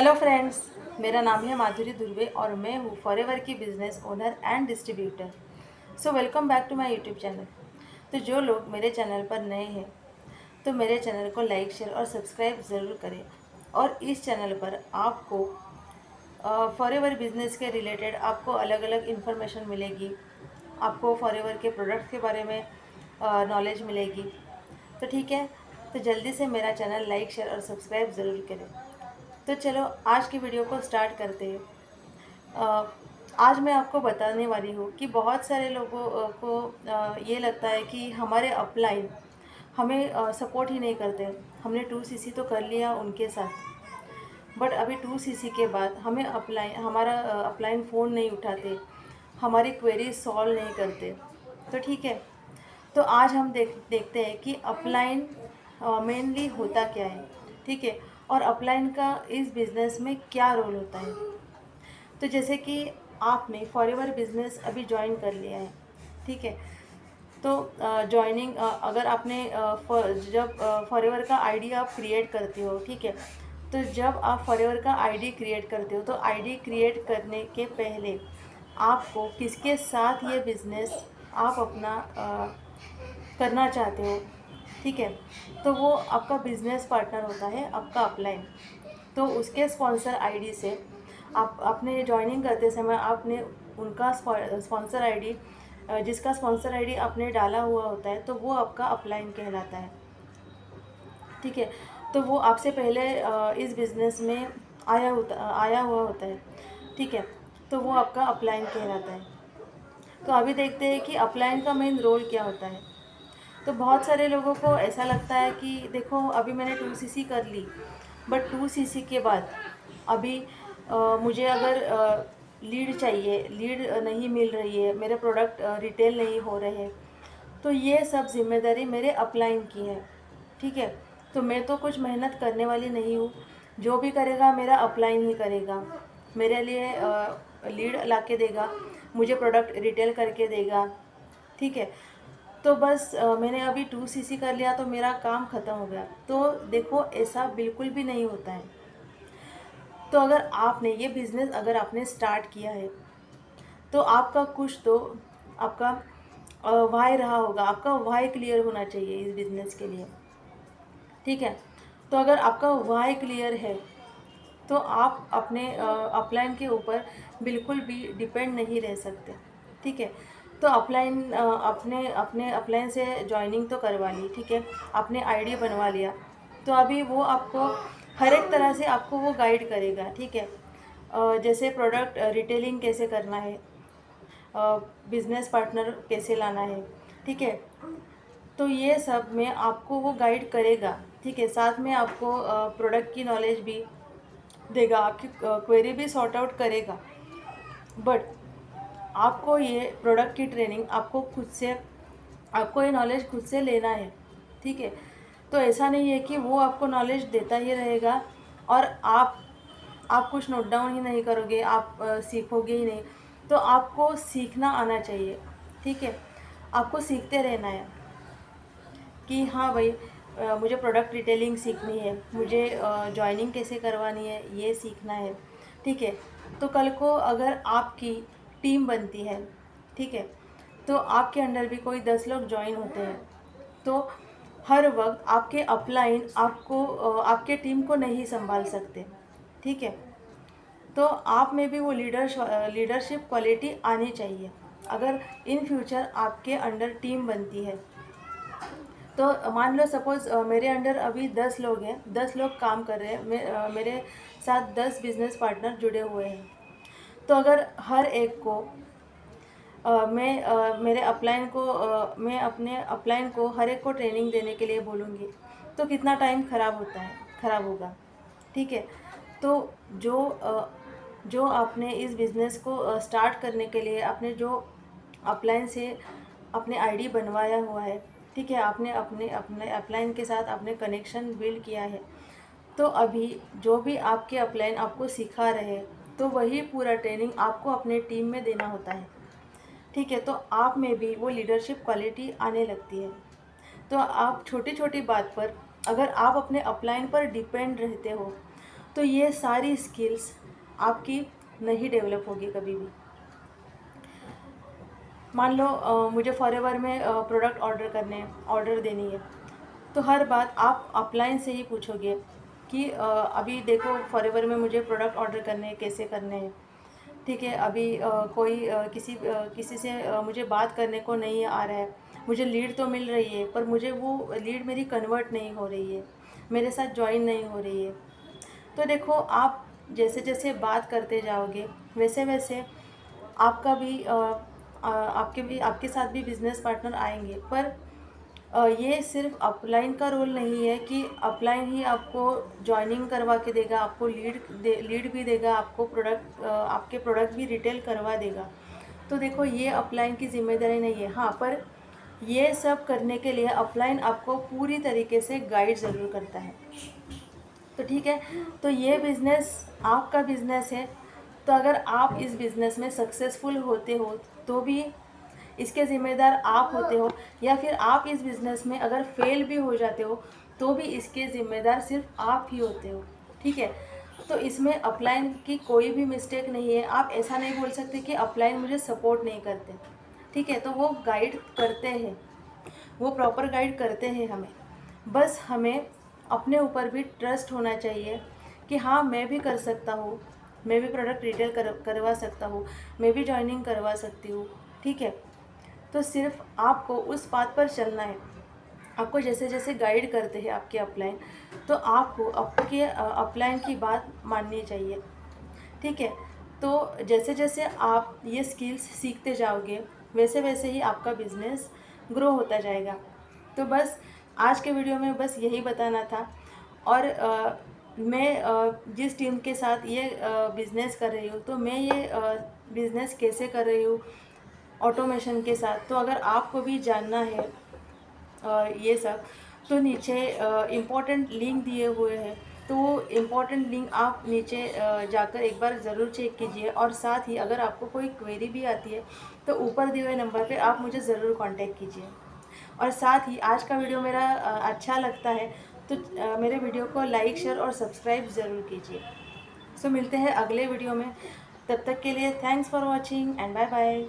Hello friends, मेरा नाम है माधुरी धुर्वे और मैं हूँ फॉरएवर की business owner and distributor. So welcome back to my YouTube channel. तो जो लोग मेरे चैनल पर नए हैं तो मेरे चैनल को लाइक शेयर और सब्सक्राइब ज़रूर करें। और इस चैनल पर आपको फॉरएवर बिजनेस के रिलेटेड आपको अलग अलग इन्फॉर्मेशन मिलेगी। आपको फॉरएवर के प्रोडक्ट्स के बारे में नॉलेज मिलेगी। तो ठीक है, तो जल्दी से मेरा चैनल लाइक शेयर और सब्सक्राइब ज़रूर करें। तो चलो आज की वीडियो को स्टार्ट करते हैं। आज मैं आपको बताने वाली हूँ कि बहुत सारे लोगों को ये लगता है कि हमारे अपलाइन हमें सपोर्ट ही नहीं करते। हमने 2cc तो कर लिया उनके साथ, बट अभी 2cc के बाद हमें हमारा अपलाइन फ़ोन नहीं उठाते, हमारी क्वेरी सॉल्व नहीं करते। तो ठीक है, तो आज हम देखते हैं कि अपलाइन मेनली होता क्या है। ठीक है, और अपलाइन का इस बिज़नेस में क्या रोल होता है। तो जैसे कि आपने फॉरएवर बिज़नेस अभी ज्वाइन कर लिया है, ठीक है, तो ज्वाइनिंग अगर आपने जब फॉरएवर का आईडी आप क्रिएट करते हो, ठीक है, तो जब आप फॉरएवर का आईडी क्रिएट करते हो तो आईडी क्रिएट करने के पहले आपको किसके साथ ये बिज़नेस आप अपना करना चाहते हो, ठीक है, तो वो आपका बिजनेस पार्टनर होता है, आपका अपलाइन। तो उसके स्पॉन्सर आईडी से आप अपने ज्वाइनिंग करते समय आपने उनका स्पॉन्सर आईडी, जिसका स्पॉन्सर आईडी आपने डाला हुआ होता है, तो वो आपका अपलाइन कहलाता है। ठीक है, तो वो आपसे पहले इस बिज़नेस में आया हुआ होता है। ठीक है, तो वो आपका अपलाइन कहलाता है। तो अभी देखते हैं कि अपलाइन का मेन रोल क्या होता है। तो बहुत सारे लोगों को ऐसा लगता है कि देखो अभी मैंने 2cc कर ली, बट 2cc के बाद अभी मुझे अगर लीड चाहिए, लीड नहीं मिल रही है, मेरे प्रोडक्ट रिटेल नहीं हो रहे हैं, तो ये सब जिम्मेदारी मेरे अपलाइन की है। ठीक है, तो मैं तो कुछ मेहनत करने वाली नहीं हूँ, जो भी करेगा मेरा अपलाइन ही करेगा, मेरे लिए लीड ला के देगा, मुझे प्रोडक्ट रिटेल करके देगा। ठीक है, तो बस मैंने अभी 2cc कर लिया तो मेरा काम ख़त्म हो गया। तो देखो ऐसा बिल्कुल भी नहीं होता है। तो अगर आपने ये बिज़नेस अगर आपने स्टार्ट किया है तो आपका कुछ तो आपका वाई रहा होगा, आपका वाई क्लियर होना चाहिए इस बिज़नेस के लिए। ठीक है, तो अगर आपका वाई क्लियर है तो आप अपने अपलाइन के ऊपर बिल्कुल भी डिपेंड नहीं रह सकते। ठीक है, तो अपलाइन अपने अपने अपलाइन से ज्वाइनिंग तो करवा ली, ठीक है, आपने आईडी बनवा लिया, तो अभी वो आपको हर एक तरह से आपको वो गाइड करेगा। ठीक है, जैसे प्रोडक्ट रिटेलिंग कैसे करना है, बिजनेस पार्टनर कैसे लाना है, ठीक है, तो ये सब में आपको वो गाइड करेगा। ठीक है, साथ में आपको प्रोडक्ट की नॉलेज भी देगा, आपकी क्वेरी भी सॉर्ट आउट करेगा। बट आपको ये प्रोडक्ट की ट्रेनिंग आपको ये नॉलेज खुद से लेना है। ठीक है, तो ऐसा नहीं है कि वो आपको नॉलेज देता ही रहेगा और आप कुछ नोट डाउन ही नहीं करोगे, आप सीखोगे ही नहीं। तो आपको सीखना आना चाहिए। ठीक है, आपको सीखते रहना है कि हाँ भाई, मुझे प्रोडक्ट रिटेलिंग सीखनी है, मुझे जॉइनिंग कैसे करवानी है ये सीखना है। ठीक है, तो कल को अगर आपकी टीम बनती है, ठीक है, तो आपके अंडर भी कोई 10 लोग ज्वाइन होते हैं, तो हर वक्त आपके अपलाइन आपके टीम को नहीं संभाल सकते। ठीक है, तो आप में भी वो लीडरशिप क्वालिटी आनी चाहिए अगर इन फ्यूचर आपके अंडर टीम बनती है। तो मान लो सपोज़ मेरे अंडर अभी 10 लोग हैं, 10 लोग काम कर रहे हैं, मेरे साथ 10 बिजनेस पार्टनर जुड़े हुए हैं। तो अगर हर एक को मैं अपने अपलाइन को हर एक को ट्रेनिंग देने के लिए बोलूँगी तो कितना टाइम ख़राब होगा। ठीक है, तो जो आपने इस बिज़नेस को स्टार्ट करने के लिए आपने जो अपलाइन से अपने आईडी बनवाया हुआ है, ठीक है, आपने अपने अपने अपलाइन के साथ आपने कनेक्शन बिल्ड किया है, तो अभी जो भी आपके अपलाइन आपको सिखा रहे हैं तो वही पूरा ट्रेनिंग आपको अपने टीम में देना होता है। ठीक है, तो आप में भी वो लीडरशिप क्वालिटी आने लगती है। तो आप छोटी छोटी बात पर अगर आप अपने अपलाइन पर डिपेंड रहते हो तो ये सारी स्किल्स आपकी नहीं डेवलप होगी कभी भी। मान लो मुझे फॉरएवर में प्रोडक्ट ऑर्डर देनी है, तो हर बात आप अपलाइन से ही पूछोगे कि अभी देखो फॉरएवर में मुझे प्रोडक्ट ऑर्डर करने हैं, कैसे करने हैं। ठीक है, अभी किसी से मुझे बात करने को नहीं आ रहा है, मुझे लीड तो मिल रही है पर मुझे वो लीड मेरी कन्वर्ट नहीं हो रही है, मेरे साथ ज्वाइन नहीं हो रही है। तो देखो, आप जैसे जैसे बात करते जाओगे वैसे वैसे आपका भी आपके साथ भी बिजनेस पार्टनर आएंगे। पर ये सिर्फ अपलाइन का रोल नहीं है कि अपलाइन ही आपको ज्वाइनिंग करवा के देगा, आपको लीड भी देगा, आपके प्रोडक्ट भी रिटेल करवा देगा। तो देखो, ये अपलाइन की जिम्मेदारी नहीं है। हाँ, पर ये सब करने के लिए अपलाइन आपको पूरी तरीके से गाइड ज़रूर करता है। तो ठीक है, तो ये बिज़नेस आपका बिज़नेस है। तो अगर आप इस बिज़नेस में सक्सेसफुल होते हो तो भी इसके ज़िम्मेदार आप होते हो, या फिर आप इस बिज़नेस में अगर फेल भी हो जाते हो तो भी इसके ज़िम्मेदार सिर्फ आप ही होते हो। ठीक है, तो इसमें अपलाइन की कोई भी मिस्टेक नहीं है। आप ऐसा नहीं बोल सकते कि अपलाइन मुझे सपोर्ट नहीं करते। ठीक है, तो वो गाइड करते हैं, वो प्रॉपर गाइड करते हैं हमें। बस हमें अपने ऊपर भी ट्रस्ट होना चाहिए कि हाँ, मैं भी कर सकता हूँ, मैं भी प्रोडक्ट रिटेल करवा सकता हूँ, मैं भी जॉइनिंग करवा सकती हूँ। ठीक है, तो सिर्फ आपको उस बात पर चलना है। आपको जैसे जैसे गाइड करते हैं आपके अपलाइन, तो आपको आपके अपलाइन की बात माननी चाहिए। ठीक है, तो जैसे जैसे आप ये स्किल्स सीखते जाओगे वैसे वैसे ही आपका बिजनेस ग्रो होता जाएगा। तो बस आज के वीडियो में बस यही बताना था। और मैं जिस टीम के साथ ये बिज़नेस कर रही हूँ, तो मैं ये बिज़नेस कैसे कर रही हूँ ऑटोमेशन के साथ। तो अगर आपको भी जानना है ये सब, तो नीचे इम्पोर्टेंट लिंक दिए हुए हैं, तो वो इम्पोर्टेंट लिंक आप नीचे जाकर एक बार ज़रूर चेक कीजिए। और साथ ही अगर आपको कोई क्वेरी भी आती है तो ऊपर दिए हुए नंबर पे आप मुझे ज़रूर कांटेक्ट कीजिए। और साथ ही आज का वीडियो मेरा अच्छा लगता है तो मेरे वीडियो को लाइक, शेयर और सब्सक्राइब ज़रूर कीजिए। सो मिलते हैं अगले वीडियो में। तब तक के लिए thanks for watching and bye bye.